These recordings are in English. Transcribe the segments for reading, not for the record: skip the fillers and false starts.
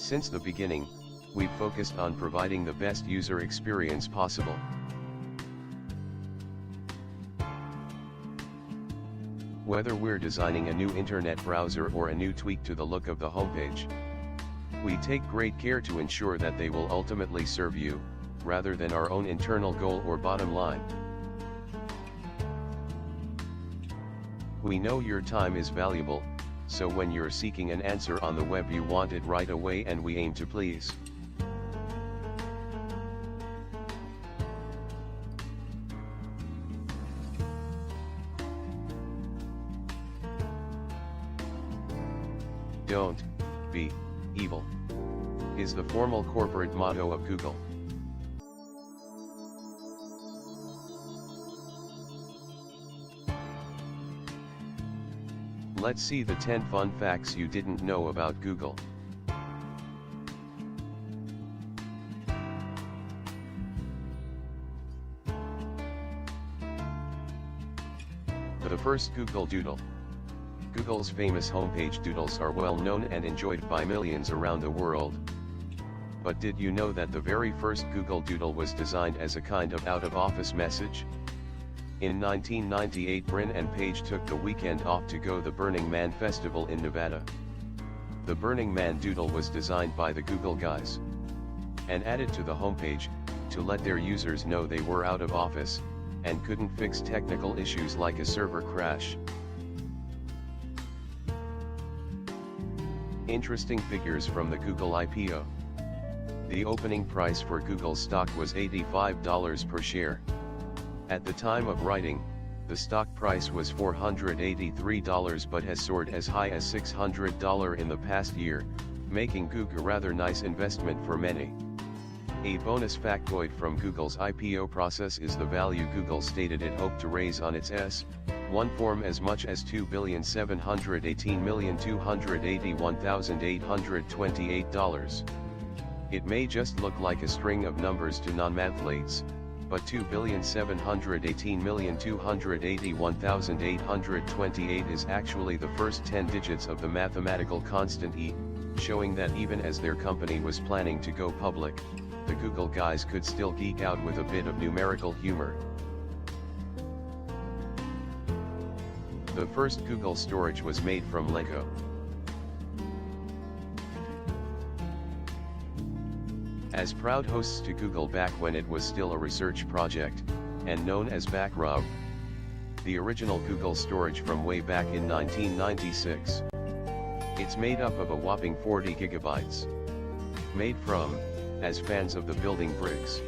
Since the beginning, we've focused on providing the best user experience possible. Whether we're designing a new internet browser or a new tweak to the look of the homepage, we take great care to ensure that they will ultimately serve you, rather than our own internal goal or bottom line. We know your time is valuable, so when you're seeking an answer on the web you want it right away, and we aim to please. Don't be evil is the formal corporate motto of Google. Let's see the 10 fun facts you didn't know about Google. The first Google Doodle. Google's famous homepage doodles are well known and enjoyed by millions around the world. But did you know that the very first Google Doodle was designed as a kind of out-of-office message? In 1998, Brin and Page took the weekend off to go to the Burning Man Festival in Nevada. The Burning Man Doodle was designed by the Google guys and added to the homepage to let their users know they were out of office and couldn't fix technical issues like a server crash. Interesting figures from the Google IPO. The opening price for Google stock was $85 per share. At the time of writing, the stock price was $483 but has soared as high as $600 in the past year, making Google a rather nice investment for many. A bonus factoid from Google's IPO process is the value Google stated it hoped to raise on its S-1 form as much as $2,718,281,828. It may just look like a string of numbers to non-mathletes, but $2,718,281,828 is actually the first 10 digits of the mathematical constant E, showing that even as their company was planning to go public, the Google guys could still geek out with a bit of numerical humor. The first Google storage was made from Lego. As proud hosts to Google back when it was still a research project, and known as Backrub, the original Google storage from way back in 1996. It's made up of a whopping 40 gigabytes. Made from, as fans of the building bricks.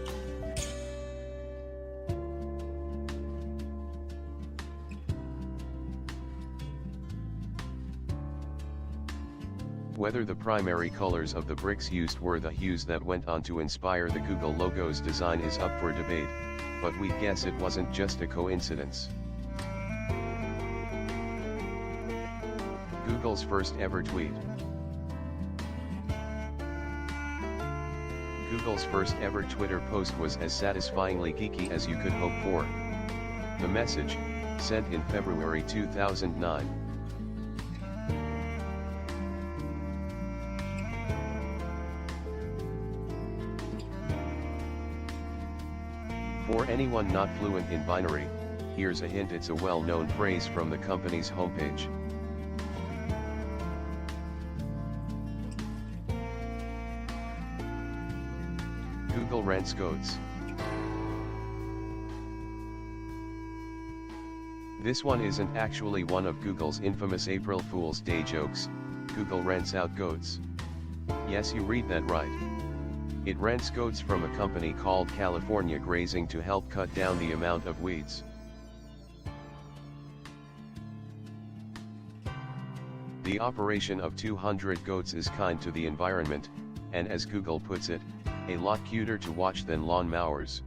Whether the primary colors of the bricks used were the hues that went on to inspire the Google logo's design is up for debate, but we guess it wasn't just a coincidence. Google's first ever tweet. Google's first ever Twitter post was as satisfyingly geeky as you could hope for. The message, sent in February 2009. For anyone not fluent in binary, here's a hint: it's a well-known phrase from the company's homepage. Google rents goats. This one isn't actually one of Google's infamous April Fool's Day jokes. Google rents out goats. Yes, you read that right. It rents goats from a company called California Grazing to help cut down the amount of weeds. The operation of 200 goats is kind to the environment, and as Google puts it, a lot cuter to watch than lawn mowers.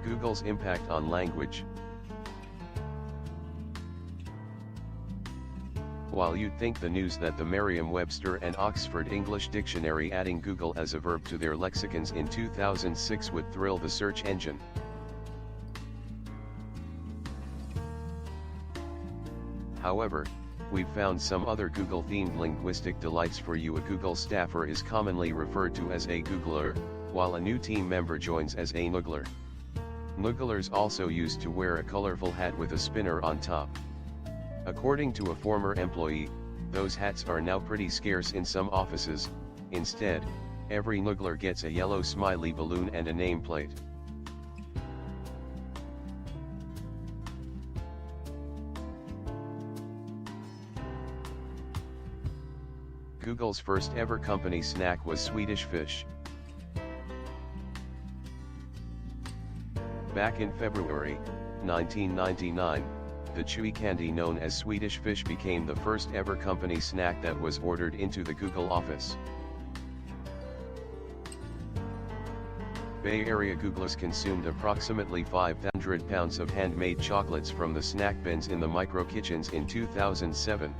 Google's impact on language. While you'd think the news that the Merriam-Webster and Oxford English Dictionary adding Google as a verb to their lexicons in 2006 would thrill the search engine, However, we've found some other Google-themed linguistic delights for you. A Google staffer is commonly referred to as a Googler, while a new team member joins as a Noogler. Nooglers also used to wear a colorful hat with a spinner on top. According to a former employee, those hats are now pretty scarce in some offices. Instead, every Noogler gets a yellow smiley balloon and a nameplate. Google's first ever company snack was Swedish fish. Back in February 1999, the chewy candy known as Swedish fish became the first ever company snack that was ordered into the Google office. Bay Area Googlers consumed approximately 500 pounds of handmade chocolates from the snack bins in the micro kitchens in 2007.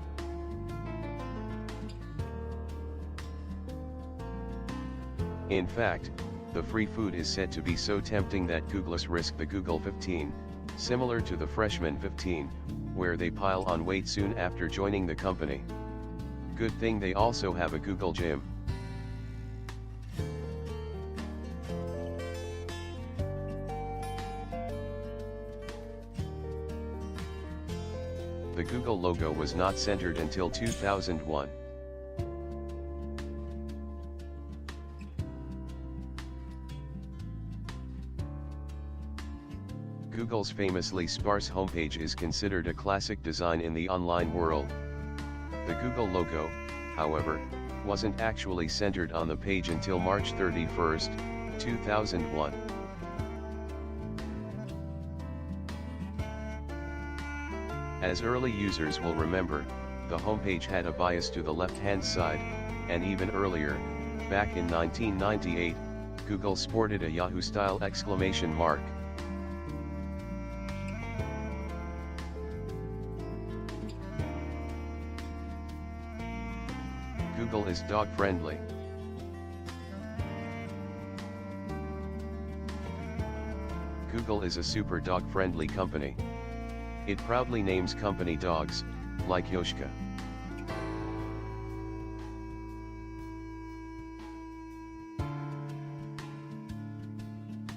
In fact, the free food is said to be so tempting that Googlers risk the Google 15, similar to the Freshman 15, where they pile on weight soon after joining the company. Good thing they also have a Google Gym. The Google logo was not centered until 2001. Google's famously sparse homepage is considered a classic design in the online world. The Google logo, however, wasn't actually centered on the page until March 31, 2001. As early users will remember, the homepage had a bias to the left-hand side, and even earlier, back in 1998, Google sported a Yahoo-style exclamation mark. Google is dog-friendly. Google is a super dog-friendly company. It proudly names company dogs, like Yoshka.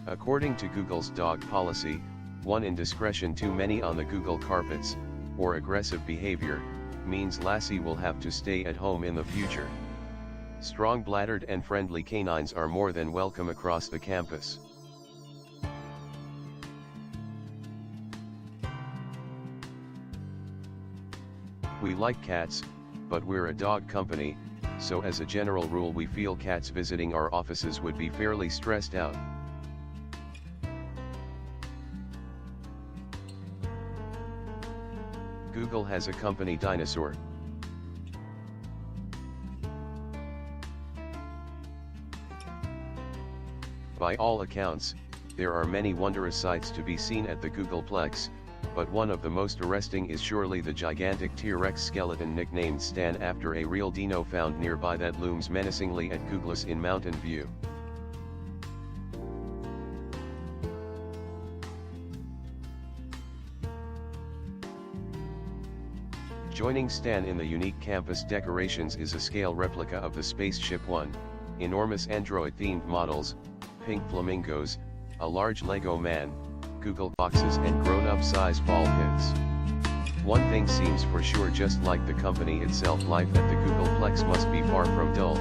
According to Google's dog policy, one indiscretion too many on the Google carpets, or aggressive behavior, means Lassie will have to stay at home in the future. Strong-bladdered and friendly canines are more than welcome across the campus. We like cats, but we're a dog company, so as a general rule we feel cats visiting our offices would be fairly stressed out. Google has a company dinosaur. By all accounts, there are many wondrous sights to be seen at the Googleplex, but one of the most arresting is surely the gigantic T-Rex skeleton nicknamed Stan after a real dino found nearby that looms menacingly at Googlers in Mountain View. Joining Stan in the unique campus decorations is a scale replica of the Spaceship One, enormous Android-themed models, pink flamingos, a large Lego man, Google boxes and grown-up size ball pits. One thing seems for sure, just like the company itself, life at the Googleplex must be far from dull.